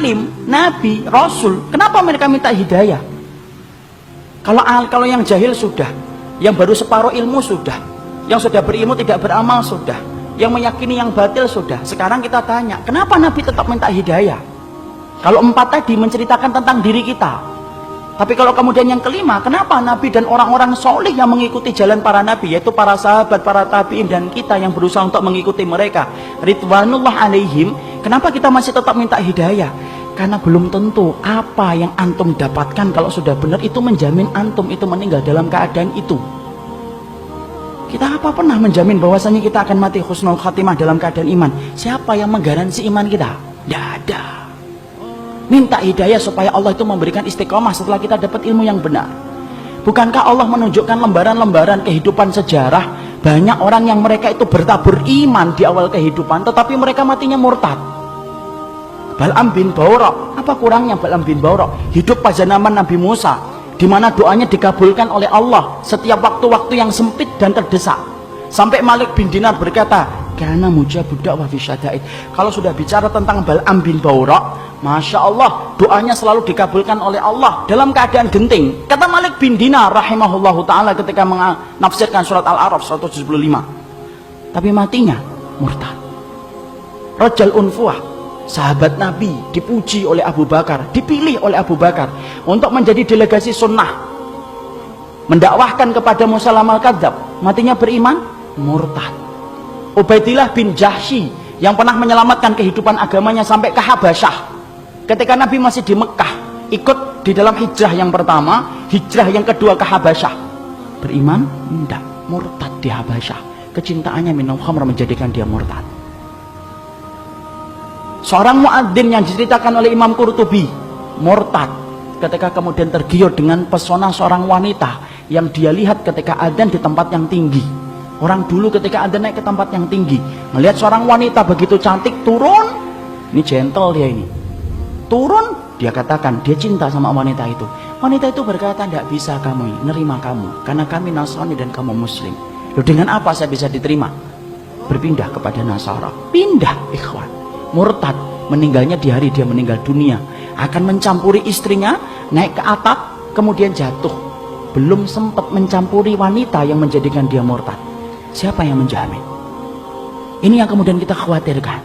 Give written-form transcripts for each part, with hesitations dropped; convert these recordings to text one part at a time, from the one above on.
alim, nabi, rasul, kenapa mereka minta hidayah? Kalau yang jahil sudah, yang baru separuh ilmu sudah, yang sudah berilmu tidak beramal sudah, yang meyakini yang batil sudah. Sekarang kita tanya, kenapa Nabi tetap minta hidayah? Kalau 4 tadi menceritakan tentang diri kita, tapi kalau kemudian yang kelima, kenapa Nabi dan orang-orang soleh yang mengikuti jalan para Nabi, yaitu para sahabat, para tabi'in, dan kita yang berusaha untuk mengikuti mereka, ridwanullah alaihim, kenapa kita masih tetap minta hidayah? Karena belum tentu apa yang antum dapatkan kalau sudah benar itu menjamin antum itu meninggal dalam keadaan itu. Kita apa pernah menjamin bahwasanya kita akan mati husnul khatimah dalam keadaan iman? Siapa yang menggaransi iman kita? Tidak ada. Minta hidayah supaya Allah itu memberikan istiqomah setelah kita dapat ilmu yang benar. Bukankah Allah menunjukkan lembaran-lembaran kehidupan sejarah, banyak orang yang mereka itu bertabur iman di awal kehidupan, tetapi mereka matinya murtad. Bal'am bin Ba'urah, apa kurangnya Bal'am bin Ba'urah? Hidup pada zaman Nabi Musa, di mana doanya dikabulkan oleh Allah setiap waktu-waktu yang sempit dan terdesak. Sampai Malik bin Dinar berkata, karena mujabud da'wah fi syada'id. Kalau sudah bicara tentang Bal'am bin Ba'urah, Masya Allah, doanya selalu dikabulkan oleh Allah dalam keadaan genting. Kata Malik bin Dinar rahimahullahu ta'ala ketika menafsirkan surat Al-A'raf 175, tapi matinya murtad. Rajal Unfuah, sahabat Nabi, dipuji oleh Abu Bakar, dipilih oleh Abu Bakar untuk menjadi delegasi sunnah, mendakwahkan kepada Musalam al-Kadzab, matinya beriman, murtad. Ubaidillah bin Jahsy yang pernah menyelamatkan kehidupan agamanya sampai ke Habasyah, ketika Nabi masih di Mekah, ikut di dalam hijrah yang pertama, hijrah yang kedua ke Habasyah, beriman? Tidak, murtad di Habasyah. Kecintaannya minum khamr menjadikan dia murtad. Seorang muadzin yang diceritakan oleh Imam Qurtubi, murtad ketika kemudian tergiur dengan pesona seorang wanita yang dia lihat ketika adzan di tempat yang tinggi. Orang dulu ketika adzan naik ke tempat yang tinggi, melihat seorang wanita begitu cantik turun, ini gentle dia ini, turun, dia katakan dia cinta sama wanita itu. Wanita itu berkata, tidak bisa kami nerima kamu karena kami Nasrani dan kamu Muslim. Loh, dengan apa saya bisa diterima? Berpindah kepada Nasara. Pindah, ikhwan. Murtad, meninggalnya di hari dia meninggal dunia, akan mencampuri istrinya, naik ke atap, kemudian jatuh. Belum sempat mencampuri wanita yang menjadikan dia murtad. Siapa yang menjamin? Ini yang kemudian kita khawatirkan.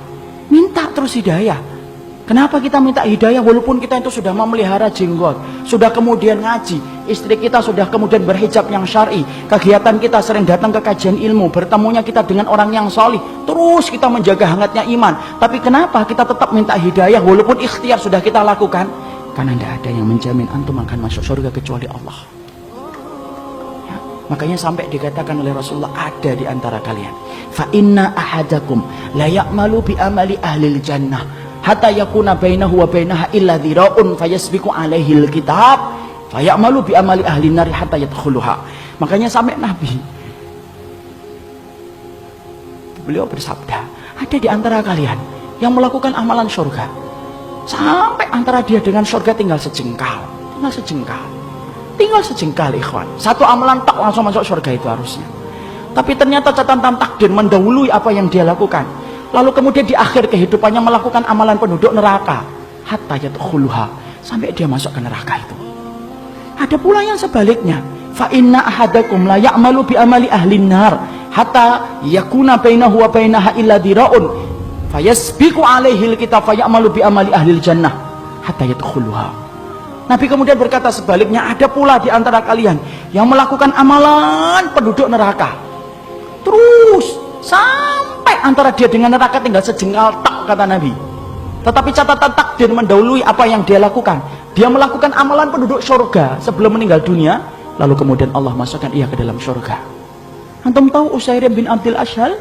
Minta terus hidayah. Kenapa kita minta hidayah walaupun kita itu sudah memelihara jenggot, sudah kemudian ngaji, istri kita sudah kemudian berhijab yang syar'i, kegiatan kita sering datang ke kajian ilmu, bertemunya kita dengan orang yang solih, terus kita menjaga hangatnya iman. Tapi kenapa kita tetap minta hidayah walaupun ikhtiar sudah kita lakukan? Karena tidak ada yang menjamin antum akan masuk surga kecuali Allah. Ya, makanya sampai dikatakan oleh Rasulullah, ada di antara kalian, fa inna ahadakum la ya'malu bi amali ahlil jannah hatta yakuna bainahu wa bainaha illa dhira'un fayasbiqu alaihi alkitab fayamalu bi amali ahli nari hatta yadkhuluha. Makanya sampai Nabi beliau bersabda, ada di antara kalian yang melakukan amalan surga sampai antara dia dengan surga tinggal sejengkal, tinggal sejengkal ikhwan. Satu amalan tak langsung masuk surga itu harusnya, tapi ternyata catatan takdir mendahului apa yang dia lakukan. Lalu kemudian di akhir kehidupannya melakukan amalan penduduk neraka hatta yadkhuluha, sampai dia masuk ke neraka itu. Ada pula yang sebaliknya, fa inna ahadakum la ya'malu bi amali ahlin nar hatta yakuna bainahu wa bainaha illa dhira'un fayasbiqu alaihi alkitab fayamalu bi amali ahlil jannah hatta yadkhuluha. Nabi kemudian berkata sebaliknya, ada pula di antara kalian yang melakukan amalan penduduk neraka, terus sampai antara dia dengan neraka tinggal sejengkal tak, kata Nabi. Tetapi catatan takdir mendahului apa yang dia lakukan. Dia melakukan amalan penduduk surga sebelum meninggal dunia, lalu kemudian Allah masukkan ia ke dalam surga. Antum tahu Usairim bin Abdul Ashhal?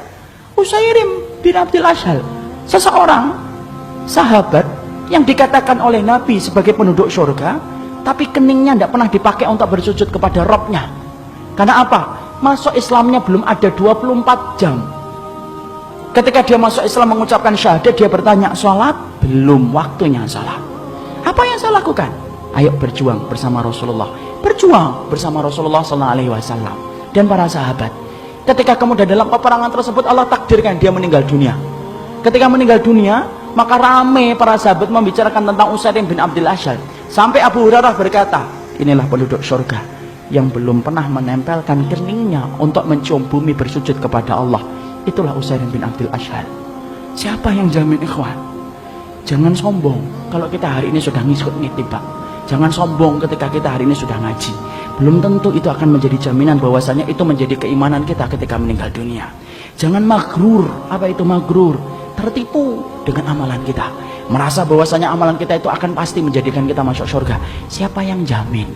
Usairim bin Abdul Ashhal, seseorang sahabat yang dikatakan oleh Nabi sebagai penduduk surga, tapi keningnya tidak pernah dipakai untuk bersujud kepada Robnya. Karena apa? Masuk Islamnya belum ada 24 jam. Ketika dia masuk Islam mengucapkan syahadat, dia bertanya, sholat? Belum waktunya sholat. Apa yang saya lakukan? Ayo berjuang bersama Rasulullah. Berjuang bersama Rasulullah SAW dan para sahabat. Ketika kemudian dalam peperangan tersebut Allah takdirkan dia meninggal dunia. Ketika meninggal dunia, Maka rame para sahabat membicarakan tentang Usair bin Abdul Ashhal. Sampai Abu Hurairah berkata, inilah penduduk surga yang belum pernah menempelkan keningnya untuk mencium bumi bersujud kepada Allah. Itulah Usair bin Abdul Ashhal. Siapa yang jamin, ikhwan? Jangan sombong kalau kita hari ini sudah ngikut Pak. Jangan sombong ketika kita hari ini sudah ngaji. Belum tentu itu akan menjadi jaminan bahwasanya itu menjadi keimanan kita ketika meninggal dunia. Jangan magrur. Apa itu magrur? Tertipu dengan amalan kita, merasa bahwasanya amalan kita itu akan pasti menjadikan kita masuk surga. Siapa yang jamin?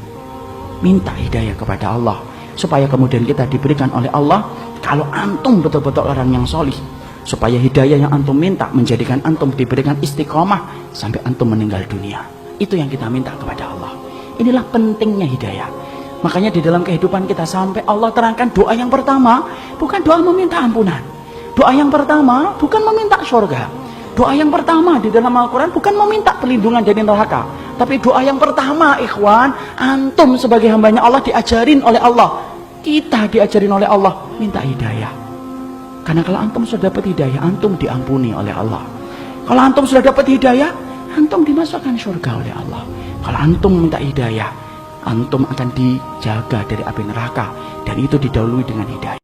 Minta hidayah kepada Allah supaya kemudian kita diberikan oleh Allah. Kalau antum betul-betul orang yang solih, supaya hidayah yang antum minta menjadikan antum diberikan istiqomah sampai antum meninggal dunia. Itu yang kita minta kepada Allah. Inilah pentingnya hidayah. Makanya di dalam kehidupan kita sampai Allah terangkan doa yang pertama bukan doa meminta ampunan. Doa yang pertama bukan meminta surga. Doa yang pertama di dalam Al-Quran bukan meminta perlindungan dari neraka. Tapi doa yang pertama, ikhwan, antum sebagai hambanya Allah diajarin oleh Allah. Kita diajarin oleh Allah minta hidayah. Karena kalau antum sudah dapat hidayah, antum diampuni oleh Allah. Kalau antum sudah dapat hidayah, antum dimasukkan surga oleh Allah. Kalau antum minta hidayah, antum akan dijaga dari api neraka. Dan itu didahului dengan hidayah.